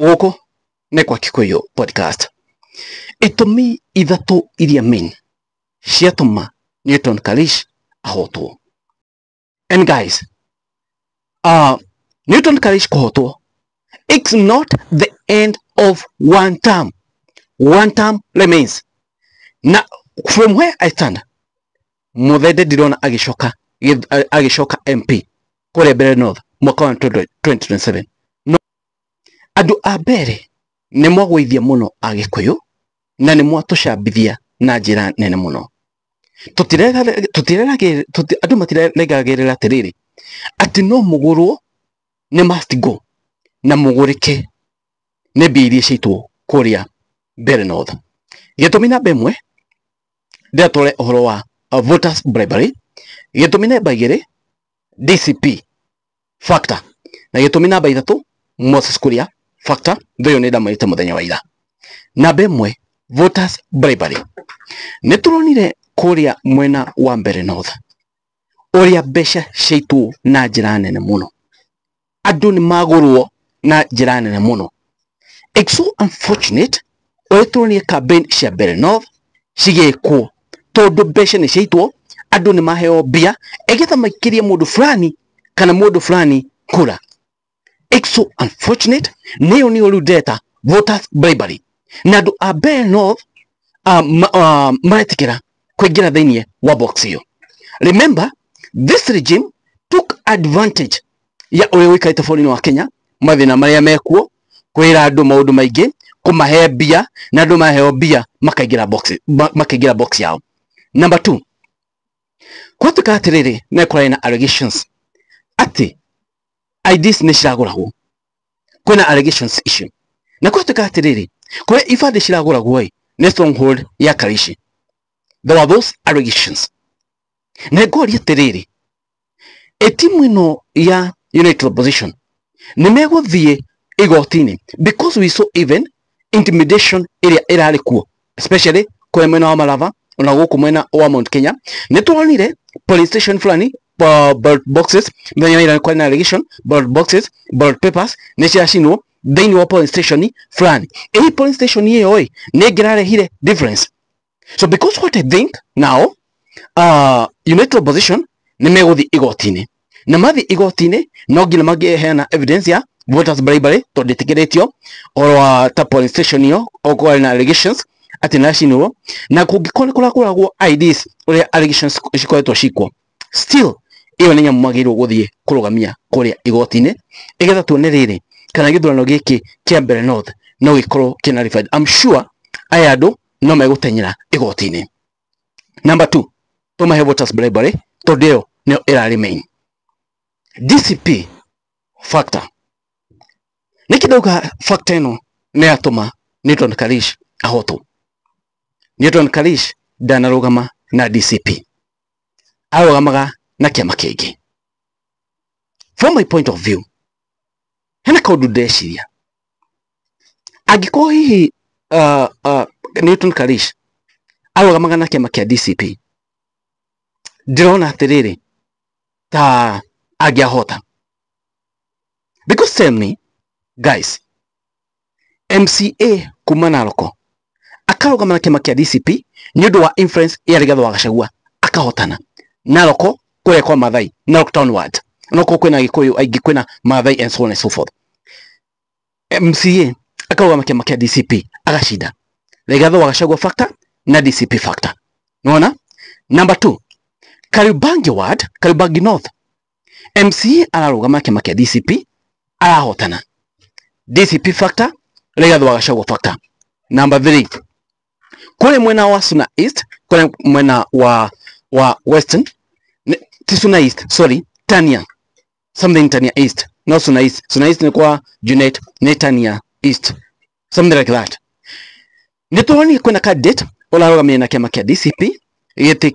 Gũkũ nĩ kwa Kikuyu podcast. Itũmi ithatũ iria main ciatũma Newton Karish ahotwo. And guys, Newton Karish kũhotwo, it's not the end of one term. One term remains. Na from where I stand, Muthende ndirona agicoka MP kũrĩa Mbeere North mwaka wa 2027. No, andũ a Mbeere nĩ mwagũithia mũno Agĩkũyũ na nĩ mwatũcambithia na njĩra nene mũno. Andũ matireragĩrĩra atĩrĩrĩ atĩ no mũgũrwo nĩ must go na mũgũrĩke nĩ mbia iria ciaitwo kũrĩa Mbeere North. Gĩtũmi namba ĩmwe ndĩratware ũhoro wa voters bribery. Gĩtũmi namba igĩrĩ DCP factor, na gĩtũmi namba ithatũ Moses Kuria factor. Thĩyo nĩ ndamwĩrĩte mũthenya wa ira. Namba ĩmwe voters bribery. Nĩ tũronire kũrĩa mwena wa Mbeere North ũrĩa mbeca ciaitwo na njĩra nene mũno. Andũ nĩ magũrwo na njĩra nene mũno. It's so unfortunate ũrĩa tũronire campaign cia Mbeere North cigĩkwo tondũ mbeca nĩ ciaitwo, andũ nĩ maheo mbia egetha maikĩrie mũndũ fulani kana mũndũ fulani kura. It's so unfortunate. Nĩyo nĩ ũru ndeta voters bribery. Na andũ a Mbeere North maretikĩra kũingĩra thĩinĩ wa box ĩyo. Remember, this regime took advantage ya ũrĩa wĩikarĩte bũrũri-inĩ wa Kenya, mathĩna marĩa mekuo, kwĩra andũ maũndũ maingĩ, kũmahe mbia na andũ maheo mbia makaingĩra box yao. Number 2, kwatuĩka atĩrĩrĩ nĩ kũrarĩ na allegations atĩ IDs nĩ ciragũragwo. Kwĩna allegations icio. Na kwatuĩka atĩrĩrĩ kũrĩa ibandĩ ciragũragwo nĩ stronghold ya Karish. There were those allegations. Na ngoria atĩrĩrĩ timu ĩno ya United Opposition nĩ megũthiĩ igoti-inĩ because we saw even intimidation ĩrĩa ĩrarĩ kuo, especially kũrĩa mwena wa Malava na gũkũ mwena wa Mount Kenya. Nĩ tũronire police station fulani ballot boxes, mthenya wa ira kwari na allegation ballot boxes, ballot papers nĩ ciacinwo thĩinĩ wa police station fulani. Police station ĩyo nĩ ĩngĩrarehire difference. So because what I think now, United Opposition nĩ megũthiĩ igoti-inĩ, na mathiĩ igoti-inĩ no nginya mangĩheana evidence ya voters bribery tondũ ĩtĩkĩrĩtio or ta police station ĩyo okorwo na allegations atĩ nĩ yacinirwo, na kũngĩkorwo nĩ kũragũragwo IDs ũrĩa allegations cikoretwo cikwo, still ĩyo nĩ nyamũ magĩrĩirwo gũthiĩ kũrũgamia kũrĩa igoti-inĩ ĩgetha tuone rĩrĩ kana gĩthurano gĩkĩ kĩa Mbeere North no gĩkorwo kĩna refined. I'm sure aya andũ no megũtenyera igoti-inĩ. Number 2, tũmahe voters bribery tondũ ĩyo nĩyo ĩraremain. DCP factor. Nĩkĩ ndauga factor ĩno nĩ yatũma Newton Karish ahotwo. Newton Karish ndanarũgama na DCP, arũgamaga na kĩama kĩngĩ. From my point of view, hena kaũndũ ndeciria angĩkorwo hihi Newton Karish arũgamaga na kĩama kĩa DCP, ndĩrona atĩrĩrĩ ta angĩahota. Because tell me guys, MCA kuma Naroko akarũgama na kĩama kĩa DCP nĩ ũndũ wa influence ya Rigathi wa Gachagua akahotana. Naroko kũrĩa kwa Maathai, Narok Town Ward, noko kwĩna Gĩkũyũ aingĩ, kwĩna Maathai and so on and so forth. MCA akarũgama kĩama kĩa DCP agacinda. Rigathi wa Gachagua factor na DCP factor. Unaona? Number 2, Kariobangi Ward, Kariobangi North, MCA ararũgama kĩama kĩa DCP arahotana. DCP factor, Rigathi wa Gachagua factor. Number 3, kule mwena wa Suna East, kule mwena wa Western, Suna East, sorry, Tania, something Tania East, not Suna East. Suna East ni kwa Junet, ni Tania East, something like that. Nituoni kuna candidate olarũgamia na kĩama kĩa DCP gĩtĩ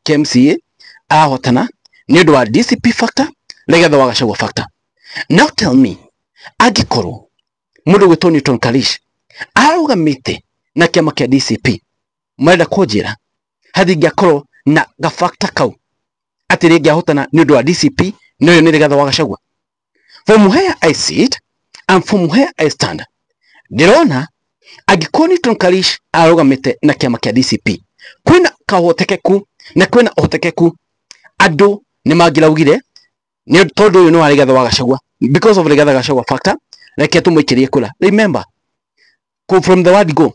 kĩa MCA ahotana nĩ ũndũ wa DCP factor, Rigathi wa Gachagua factor. Now tell me, angĩkorwo mũndũ gwĩtwo Newton Karish arũgamĩte na kĩama kĩa DCP, marenda kũnjĩra hathingĩakorwo na gafactor kau atĩ rĩngĩahotana nĩ ũndũ wa DCP no yo nĩ Rigathi wa Gachagua? From where I see it, and from where I stand ndirona angĩkorwo Newton Karish arugamite na kiama kia DCP kwina kahotekeku na kwina uhotekeku andu ni mangiraugire ni tondu uyu ni wa Rigathi wa Gachagua because of Rigathi Gachagua factor reke tumwikirie kula. Remember from the word go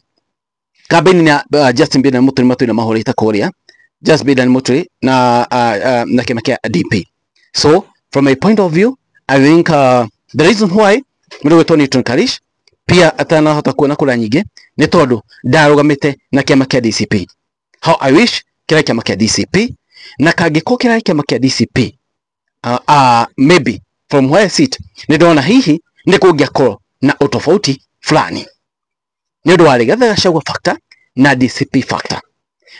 campaign ya Justin Bieber muturi matwina mahorita kuria Justin Bieber muturi na kiama kia DP. So from my point of view I think the reason why mwiwe Newton Karish pia atana hota kuona kula nyingi ni tondu ndarugamite na kiama kia DCP. How I wish kila kiama kia DCP na kangiko kila kiama kia DCP maybe from where I sit ndona hihi ni kungiakorwo na utofauti fulani ni ndo wa Rigathi Gachagua factor na DCP factor.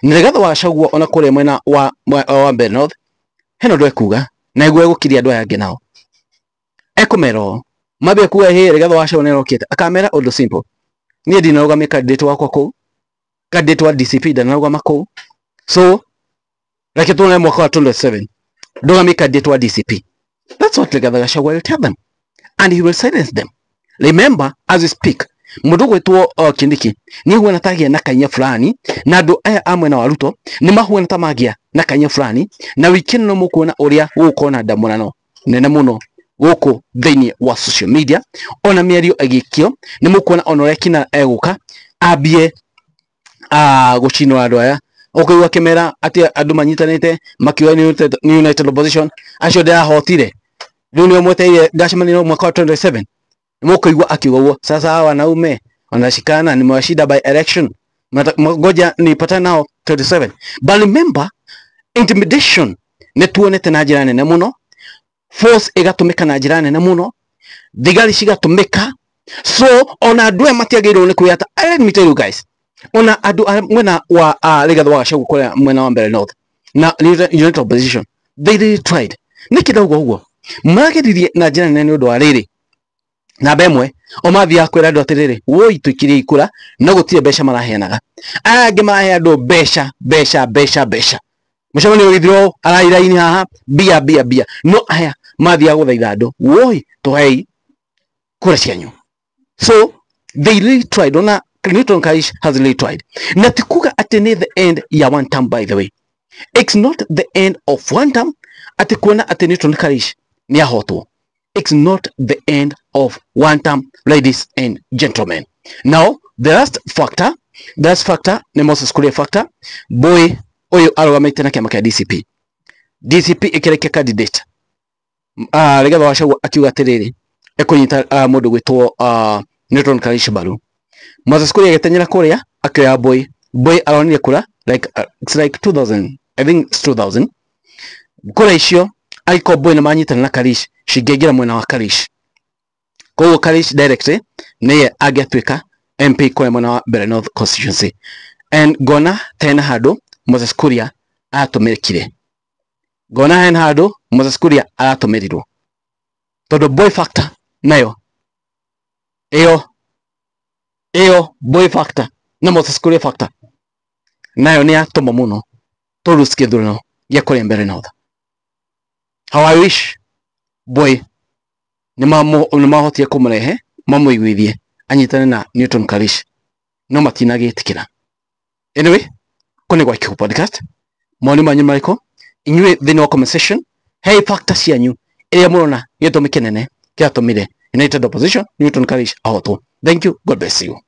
Ni Rigathi wa Gachagua ona kule mwena wa Mbeere North heno ndo ekuga na igwe gukiria andu yange nao ekumero mabe kuga he Rigathi wa Gachagua nerokete akamera undu simple ni ndinarugamia candidate wakwa ku candidate wa DCP ndanarugama ku. So like tuone mwaka wa 2027 ndugamia candidate wa DCP. That's what Rigathi Gachagua will tell them and he will silence them. Remember as we speak mundu gwetwo Kindiki ni huona tagia na kanya fulani na andu aya amwe na Waruto ni mahuana tamagia na kanya fulani na wikini no mukuona uria gukona ndamunano nene muno guku thiini wa social media ona miario agikio ni mukuona onore kina eguka abie guchinwa andu aya okwiwa kimera ati andu manyitanite makiwa ni United Opposition acio ndia hotire riu ni mweteire ngacemanio mwaka wa 2027 mukuigwa akiuga sasa wanaume wanashikana ni mwashida by election ngoja nipatane nao 27. But remember intimidation netuonete na njira nene muno, force igatumika na njira nene muno, thigari cigatumika. So ona andu matiagirwo ni kuyata. Let me tell you guys, ona andu mwena wa Rigathi wa Gachagua kule mwena wa Mbeere North na United Opposition they really tried nikidaugo ugo magiririe na njira nene undu wa riri na bemwe o mathia kwira andu atiriri woi tukirie ikura no gutire besha maraheanaga ange marahe andu besha muchamani withiro arairaini haha bia no aya mathia guthaitha andu woi tuhei kura cianyu. So they really tried. Ona Newton Karish has really tried. Na tikuga ati ni the end ya one term. By the way, it's not the end of one term. Ati kuona ati Newton Karish ni ahotwo. It's not the end of one term, ladies and gentlemen. Now, the last factor, ni Moses Kuria factor, boy, oyo arugamite na kiama kia DCP. DCP ikireke candidate. Rigathi wa Gachagua akiuga atiriri, ekunyita mundu gwitwo Newton Karish baru. Moses Kuria agetenyera kuria, akioya boy aronire kura, like, it's like 2000, I think it's 2000. Kura icio, aiko boy na manyitana na Karish, shigegira mwena wa Karish. Kwa Karish directly niye agetwika MP kwa mwena wa Mbeere North constituency. And gona tena hado Moses Kuria atumirikire. Gona hen hado Moses Kuria atumirirwo. Todo boy factor nayo. Eyo boy factor na Moses Kuria factor. Nayo ni atoma muno. Todo skidruno ya kule Mbeere North. How I wish boy ni mahotia kumurehe mamuigwithie anyitane na Newton Karish no matinagitikira. Anyway, kone kwa Kiko Podcast moni manyu mariko inywe thini wa comment section hey factor cianyu iria murona gitumi kinene kiatumire United Opposition Newton Karish ahotwo. Thank you, God bless you.